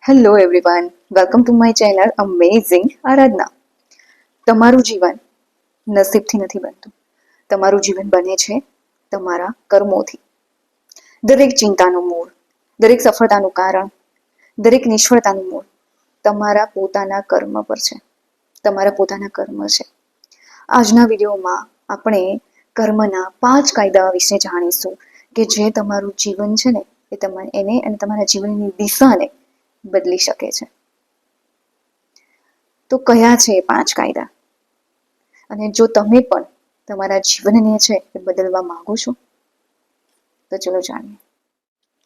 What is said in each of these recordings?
Hello everyone, welcome to my channel amazing Aradhana. તમારું જીવન નસીબથી નથી બનતું, તમારું જીવન બને છે તમારા કર્મોથી. દરેક ચિંતાનું મૂળ, દરેક સફળતાનું કારણ, દરેક નિષ્ફળતાનું મૂળ તમારા પોતાના કર્મ પર છે, તમારા પોતાના કર્મ છે. આજના વિડીયોમાં આપણે કર્મના 5 કાયદા વિશે જાણીશું કે જે તમારું જીવન છે ને એને અને તમારા જીવનની દિશાને બદલી શકે છે. તો કયા છે એ 5 કાયદા? અને જો તમે પણ તમારા જીવનને છે એ બદલવા માંગો છો તો ચલો જાણીએ.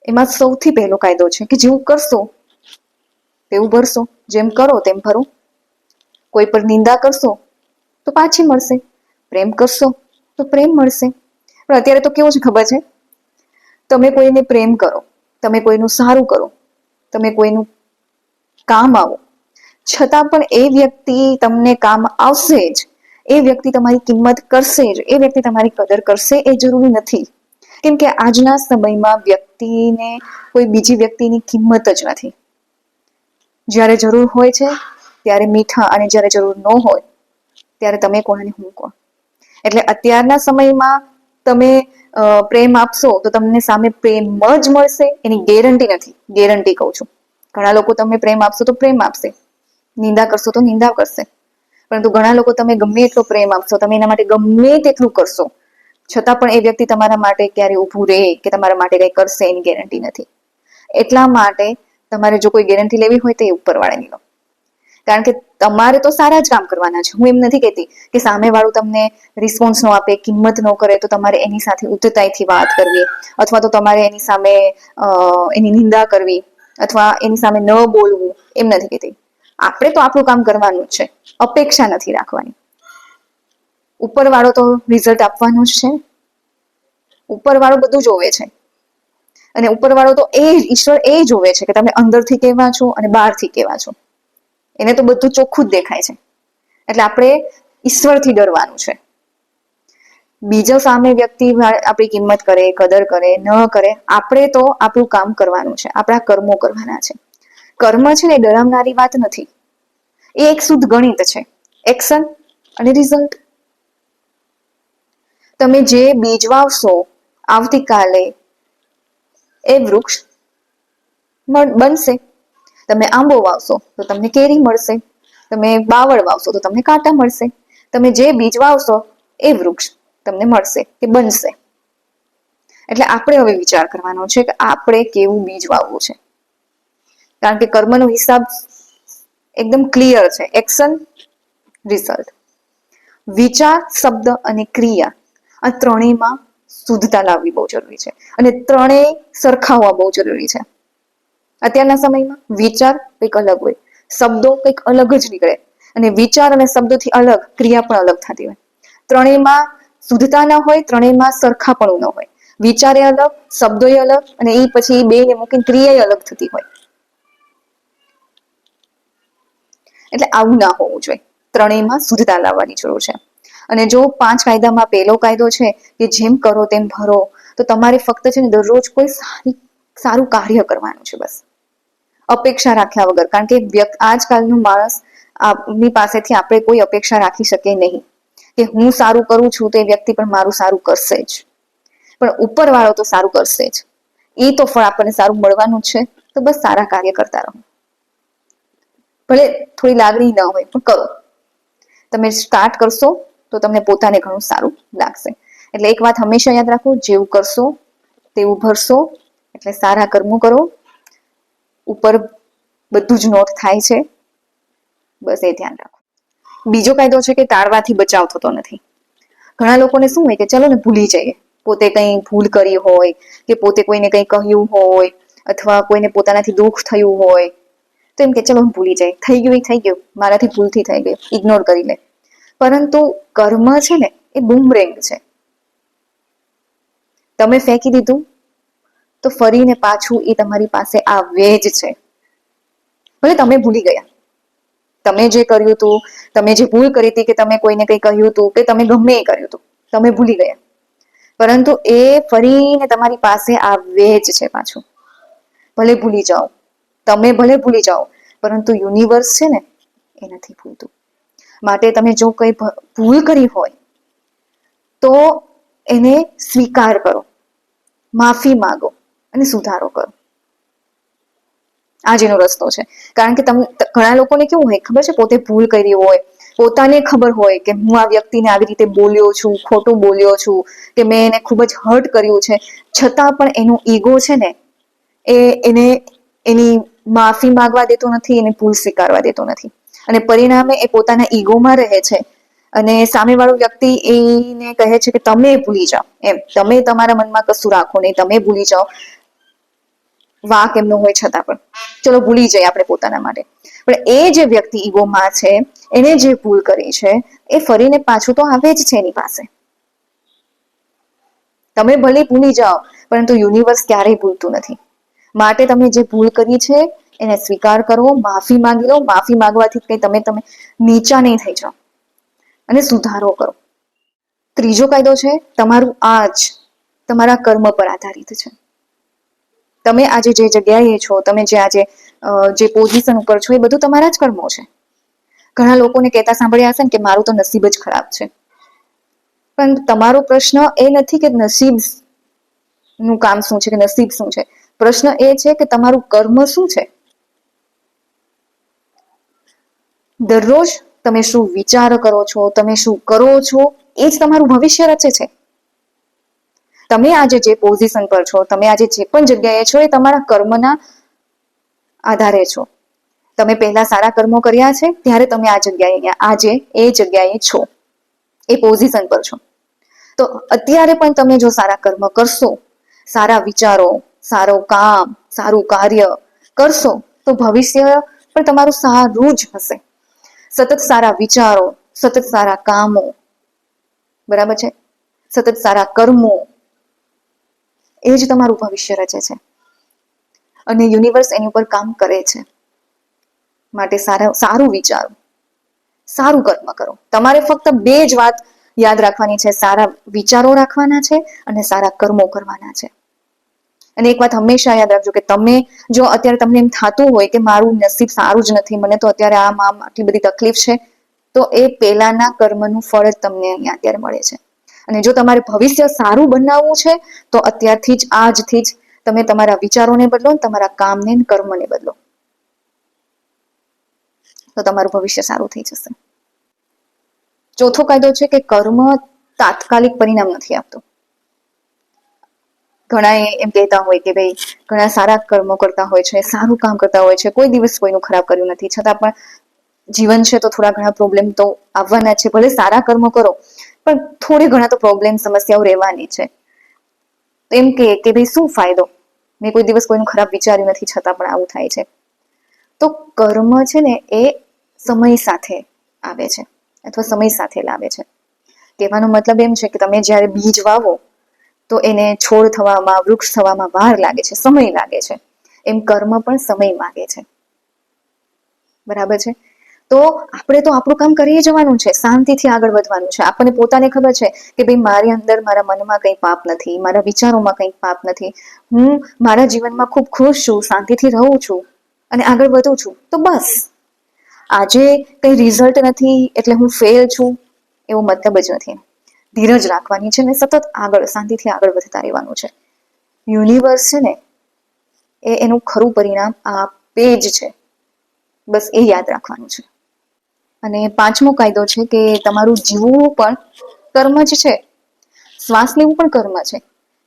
એમાં સૌથી પહેલો કાયદો છે કે જેવું કરશો તેવું ભરશો, જેમ કરો તેમ ભરો. કોઈ પર નિંદા કરશો તો પાછી મળશે, પ્રેમ કરશો તો પ્રેમ મળશે. પણ અત્યારે તો કેવું છે ખબર છે, તમે કોઈને પ્રેમ કરો, તમે કોઈનું સારું કરો, તમે કોઈનું કામ આવો, છતાં પણ એ વ્યક્તિ તમને કામ આવશે જ, એ વ્યક્તિ તમારી કિંમત કરશે જ, એ વ્યક્તિ તમારી કદર કરશે એ જરૂરી નથી. કેમ કે આજના સમયમાં વ્યક્તિને કોઈ બીજી વ્યક્તિની કિંમત જ નથી. જ્યારે જરૂર હોય છે ત્યારે મીઠા, અને જ્યારે જરૂર ન હોય ત્યારે તમે કોણ અને હું કોણ. એટલે અત્યારના સમયમાં તમે પ્રેમ આપશો તો તમને સામે પ્રેમ જ મળશે એની ગેરંટી નથી. ગેરંટી કહું છું. ઘણા લોકો તમે પ્રેમ આપશો તો પ્રેમ આપશે, નિંદા કરશો તો નિંદા કરશે. પરંતુ ઘણા લોકો તમે ગમે એટલો પ્રેમ આપશો, તમે એના માટે ગમે તેટલું કરશો, છતાં પણ એ વ્યક્તિ તમારા માટે ક્યારે ઊભું રહે કે તમારા માટે કંઈ કરશે એની ગેરંટી નથી. એટલા માટે તમારે જો કોઈ ગેરંટી લેવી હોય તો એ ઉપરવાળાની લો. કારણ કે તમારે તો સારા જ કામ કરવાના છે. હું એમ નથી કહેતી કે સામેવાળું તમને રિસ્પોન્સ ન આપે, કિંમત ન કરે તો તમારે એની સાથે ઉદ્ધતાઈથી વાત કરવી, અથવા તો તમારે એની સામે એની નિંદા કરવી, અથવા એની સામે ન બોલવું. એમ નથી કહેતી. આપણે તો આપણું કામ કરવાનું જ છે, અપેક્ષા નથી રાખવાની. ઉપરવાળો તો રિઝલ્ટ આપવાનું જ છે. ઉપરવાળો બધું જોવે છે, અને ઉપરવાળો તો ઈશ્વર એ જોવે છે કે તમે અંદરથી કેવા છો અને બહારથી કેવા છો. એને તો બધું ચોખ્ખું જ દેખાય છે. એટલે આપણે ઈશ્વરથી ડરવાનું છે. બીજો સામે વ્યક્તિ આપણી કિંમત કરે, કદર કરે, ન કરે, આપણે તો આપણું કામ કરવાનું છે, આપણા કર્મો કરવાના છે. કર્મ છે ને ડરાવનારી વાત નથી, એ એક શુદ્ધ ગણિત છે. એક્શન અને રિઝલ્ટ. તમે જે બીજ વાવશો આવતીકાલે એ વૃક્ષ બનશે. તમે આંબો વાવશો તો તમને કેરી મળશે, તમે બાવળ વાવશો તો તમને કાંટા મળશે. તમે જે બીજ વાવશો એ વૃક્ષ તમને મળશે કે બનશે. એટલે આપણે હવે વિચાર કરવાનો છે કે આપણે કેવું બીજ વાવવું છે. કારણ કે કર્મનો હિસાબ એકદમ ક્લિયર છે. Action, result. વિચાર, શબ્દ અને ક્રિયા, આ ત્રણેયમાં શુદ્ધતા લાવવી બહુ જરૂરી છે, અને ત્રણેય સરખાવવા બહુ જરૂરી છે. અત્યારના સમયમાં વિચાર કંઈક અલગ હોય, શબ્દો કંઈક અલગ જ નીકળે, અને વિચાર અને શબ્દોથી અલગ ક્રિયા પણ અલગ થતી હોય. ત્રણેયમાં શુદ્ધતા ન હોય, ત્રણેયમાં સરખાપણું ન હોય. વિચારે અલગ, શબ્દો અલગ, અને એ પછી બેને મૂકીને ક્રિયા અલગ થતી હોય. એટલે આવું ના હોવું જોઈએ. ત્રણેયમાં શુદ્ધતા લાવવાની જરૂર છે. અને જો 5 કાયદામાં પહેલો કાયદો છે કે જેમ કરો તેમ ભરો, તો તમારે ફક્ત છે ને દરરોજ કોઈ સારું કાર્ય કરવાનું છે, બસ અપેક્ષા રાખ્યા વગર. કારણ કે આજકાલનું માણસ ની પાસેથી આપણે કોઈ અપેક્ષા રાખી શકીએ નહીં કે હું સારું કરું છું તો એ વ્યક્તિ પણ મારું સારું કરશે જ. પણ ઉપરવાળો તો સારું કરશે જ. એ તો ફળ આપણને સારું મળવાનું છે. તો બસ સારા કાર્ય કરતા રહો. ભલે થોડી લાગણી ન હોય પણ કરો. તમે સ્ટાર્ટ કરશો તો તમને પોતાને ઘણું સારું લાગશે. એટલે એક વાત હંમેશા યાદ રાખો, જેવું કરશો તેવું ભરશો. એટલે સારા કર્મો કરો. ઉપર બધું જ નોટ થાય છે, બસ એ ધ્યાન રાખો. બીજો કાયદો છે કે ટાળવાથી બચાવ થતો નથી. ઘણા લોકોને શું હોય કે ચલો ને ભૂલી જઈએ, પોતે કંઈ ભૂલ કરી હોય, કે પોતે કોઈને કંઈ કહ્યું હોય, અથવા કોઈને પોતાનાથી દુઃખ થયું હોય, તો એમ કે ચલો હું ભૂલી જાય, થઈ ગયું એ થઈ ગયું, મારાથી ભૂલથી થઈ ગયું, ઇગ્નોર કરી લે. પરંતુ કર્મ છે ને એ બૂમરેંગ છે. તમે ફેંકી દીધું તો ફરીને પાછું એ તમારી પાસે આવે જ છે. ભલે તમે ભૂલી ગયા, તમે જે કર્યું હતું, તમે જે ભૂલ કરી હતી, કે તમે કોઈને કંઈ કહ્યું હતું, કે તમે ગમે એ કર્યું હતું, તમે ભૂલી ગયા, પરંતુ એ ફરીને તમારી પાસે આવે જ છે પાછું. ભલે ભૂલી જાઓ, તમે ભલે ભૂલી જાઓ, પરંતુ યુનિવર્સ છે ને એ નથી ભૂલતું. માટે તમે જો કંઈ ભૂલ કરી હોય તો એને સ્વીકાર કરો, માફી માંગો અને સુધારો કરો. આ જેનો રસ્તો છે. કારણ કે ઘણા લોકોને કેવું હોય ખબર છે, પોતે ભૂલ કરી હોય, પોતાને ખબર હોય કે હું આ વ્યક્તિને આવી રીતે બોલ્યો છું, ખોટું બોલ્યો છું, કે મેં એને ખૂબ જ હર્ટ કર્યું છે, છતાં પણ એનું ઈગો છે ને એને એની માફી માંગવા દેતો નથી, એને ભૂલ સ્વીકારવા દેતો નથી. અને પરિણામે એ પોતાના ઈગોમાં રહે છે અને સામેવાળો વ્યક્તિ એને કહે છે કે તમે ભૂલી જાઓ, એમ તમે તમારા મનમાં કશું રાખો નહીં, તમે ભૂલી જાઓ. વાંક એમનો હોય છતાં પણ ચલો ભૂલી જઈએ આપણે પોતાના માટે. પણ એ જે વ્યક્તિ ઈગોમાં છે, એને જે ભૂલ કરી છે, એ ફરીને પાછું તો આવે જ છે એની પાસે. તમે ભલે ભૂલી જાઓ, પરંતુ યુનિવર્સ ક્યારેય ભૂલતું નથી. માટે તમે જે ભૂલ કરી છે એને સ્વીકાર કરો, માફી માંગી લો. માફી માંગવાથી કંઈ તમે નીચા નહીં થઈ જાઓ અને સુધારો કરો. ત્રીજો કાયદો છે, તમારું આજ તમારા કર્મ પર આધારિત છે. તમે આજે જે જગ્યાએ છો, તમે જે આજે જે પોઝિશન ઉપર છો, એ બધું તમારા જ કર્મો છે. ઘણા લોકોને કહેતા સાંભળ્યા હશે ને કે મારું તો નસીબ જ ખરાબ છે. પણ તમારો પ્રશ્ન એ નથી કે નસીબ નું કામ શું છે કે નસીબ શું છે. પ્રશ્ન એ છે કે તમારું કર્મ શું છે. દરરોજ તમે શું વિચાર કરો છો, તમે શું કરો છો, એ જ તમારું ભવિષ્ય રચે છે. તમે આજે જે પોઝિશન પર છો, તમે આજે જે પણ જગ્યાએ છો, એ તમારા કર્મના આધારે છો. તમે પહેલા સારા કર્મો કર્યા છે, ત્યારે તમે આ જગ્યાએ આજે એ જગ્યાએ છો, એ પોઝિશન પર છો. તો અત્યારે પણ તમે જો સારા કર્મ કરશો, સારા વિચારો, સારું કામ, સારું કાર્ય કરશો, તો ભવિષ્ય પણ તમારું સારું જ હશે. સતત સારા વિચારો, સતત સારા કામો, બરાબર છે, સતત સારા કર્મો, એ જ તમારું ભવિષ્ય રચે છે. અને યુનિવર્સ એની ઉપર કામ કરે છે. માટે સારું વિચારો, સારું કર્મ કરો. તમારે ફક્ત બે જ વાત યાદ રાખવાની છે, સારા વિચારો રાખવાના છે અને સારા કર્મો કરવાના છે. અને એક વાત હંમેશા યાદ રાખજો કે તમે જો અત્યારે તમને એમ થતું હોય કે મારું નસીબ સારું જ નથી, મને તો અત્યારે આટલી બધી તકલીફ છે, તો એ પહેલાના કર્મનું ફળ જ તમને અહીંયા અત્યારે મળે છે. અને જો તમારે ભવિષ્ય સારું બનાવવું છે, તો અત્યારથી જ આજથી જ તમે તમારા વિચારોને બદલો, તમારા કામને કર્મને બદલો, તો તમારું ભવિષ્ય સારું થઈ જશે. ચોથો કાયદો છે કે કર્મ તાત્કાલિક પરિણામ નથી આપતું. ઘણા એમ કહેતા હોય કે ભાઈ ઘણા સારા કર્મો કરતા હોય છે, સારું કામ કરતા હોય છે, કોઈ દિવસ કોઈનું ખરાબ કર્યું નથી, છતાં પણ જીવન છે તો થોડા ઘણા પ્રોબ્લેમ તો આવવાના છે. ભલે સારા કર્મ કરો, પણ થોડી ઘણા તો પ્રોબ્લેમ સમસ્યાઓ રહેવાની છે. એમ કે ભાઈ શું ફાયદો, મેં કોઈ દિવસ કોઈનું ખરાબ વિચાર્યું નથી, છતાં પણ આવું થાય છે. તો કર્મ છે ને એ સમય સાથે આવે છે અથવા સમય સાથે લાવે છે. કહેવાનો મતલબ એમ છે કે તમે જ્યારે બીજ વાવો તો એને છોડ થવામાં, વૃક્ષ થવામાં વાર લાગે છે, સમય લાગે છે. એમ કર્મ પણ સમય માંગે છે. બરાબર છે. તો આપણે તો આપણું કામ કરી જવાનું છે, શાંતિથી આગળ વધવાનું છે. આપણને પોતાને ખબર છે કે ભાઈ મારી અંદર, મારા મનમાં કંઈ પાપ નથી, મારા વિચારોમાં કંઈ પાપ નથી, હું મારા જીવનમાં ખૂબ ખુશ છું, શાંતિથી રહું છું અને આગળ વધું છું. તો બસ આજે કંઈ રિઝલ્ટ નથી એટલે હું ફેલ છું, એવો મતલબ જ નથી. ધીરજ રાખવાની છે ને સતત આગળ શાંતિથી આગળ વધતા રહેવાનું છે. યુનિવર્સ છે ને એનું ખરું પરિણામ આપે જ છે. બસ એ યાદ રાખવાનું છે. અને પાંચમો કાયદો છે કે તમારું જીવવું પણ કર્મ જ છે. શ્વાસ લેવું પણ કર્મ છે.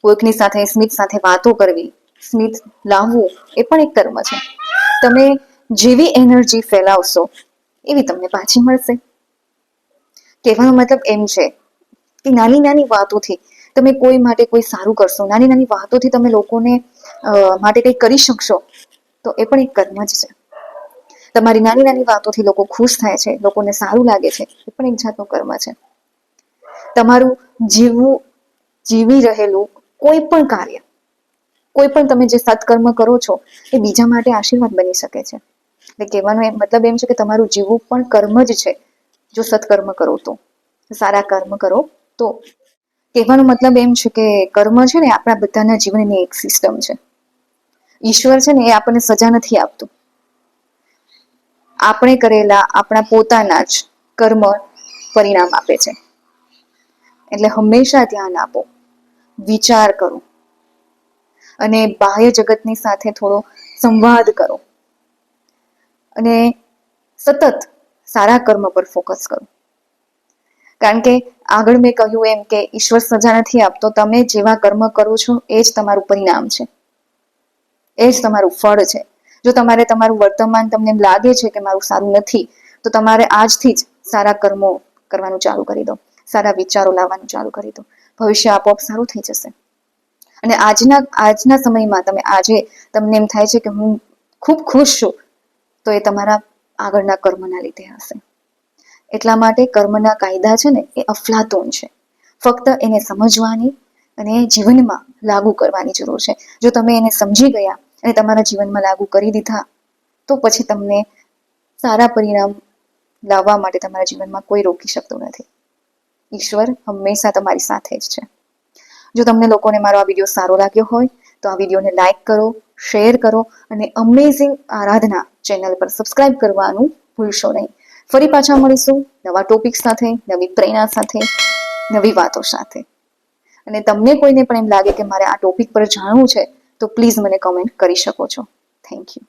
કોઈકની સાથે સ્મિત સાથે વાતો કરવી, સ્મિત લાવવું, એ પણ એક કર્મ છે. તમે જેવી એનર્જી ફેલાવશો એવી તમને પાછી મળશે. કહેવાનો મતલબ એમ છે કે નાની નાની વાતોથી તમે કોઈ માટે કોઈ સારું કરશો, નાની નાની વાતોથી તમે લોકોને માટે કંઈ કરી શકશો, તો એ પણ એક કર્મ જ છે. તમારી નાની નાની વાતોથી લોકો ખુશ થાય છે, લોકોને સારું લાગે છે, એ પણ એક જાતનું કર્મ છે. તમારું જીવી રહેલું કોઈ પણ કાર્ય, કોઈ પણ તમે જે સત્કર્મ કરો છો, એ બીજા માટે આશીર્વાદ બની શકે છે. એટલે કહેવાનો મતલબ એમ છે કે તમારું જીવવું પણ કર્મ જ છે. જો સત્કર્મ કરો તો, સારા કર્મ કરો તો. કહેવાનો મતલબ એમ છે કે કર્મ છે ને આપણા બધાના જીવનની એક સિસ્ટમ છે. ઈશ્વર છે ને એ આપણને સજા નથી આપતું, આપણે કરેલા આપણા પોતાના જ કર્મ પરિણામ આપે છે. એટલે હંમેશા ધ્યાન આપો, વિચાર કરો અને બાહ્ય જગતની સાથે થોડો સંવાદ કરો અને સતત સારા કર્મ પર ફોકસ કરો. કારણ કે આગળ મેં કહ્યું એમ કે ઈશ્વર સજા નથી આપતો, તમે જેવા કર્મ કરો છો એ જ તમારું પરિણામ છે, એ જ તમારું ફળ છે. જો તમારું વર્તમાન તમને એમ લાગે છે કે મારું સારું નથી, તો તમારે આજથી જ સારા કર્મો કરવાનું ચાલુ કરી દો, સારા વિચારો લાવવાનું ચાલુ કરી દો. ભવિષ્ય આપોઆપ સારું થઈ જશે. અને આજના સમયમાં આજે તમને એમ થાય છે કે હું ખૂબ ખુશ છું, તો એ તમારા આગળના કર્મના લીધે હશે. એટલા માટે કર્મના કાયદા છે ને એ અફલાતૂન છે. ફક્ત એને સમજવાની અને જીવનમાં લાગુ કરવાની જરૂર છે. જો તમે એને સમજી ગયા અને તમારા જીવનમાં લાગુ કરી દીધા, તો પછી તમને સારા પરિણામ લાવવા માટે તમારા જીવનમાં કોઈ રોકી શકતું નથી. ઈશ્વર હંમેશા તમારી સાથે જ છે. જો તમને લોકોને મારો આ વિડીયો સારો લાગ્યો હોય તો આ વિડીયોને લાઈક કરો, શેર કરો અને અમેઝિંગ આરાધના ચેનલ પર સબસ્ક્રાઇબ કરવાનું ભૂલશો નહીં. ફરી પાછા મળીશું નવા ટોપિક સાથે, નવી પ્રેરણા સાથે, નવી વાતો સાથે. અને તમને કોઈને પણ એમ લાગે કે મારે આ ટોપિક પર જાણવું છે, તો પ્લીઝ મને કમેન્ટ કરી શકો છો. Thank you.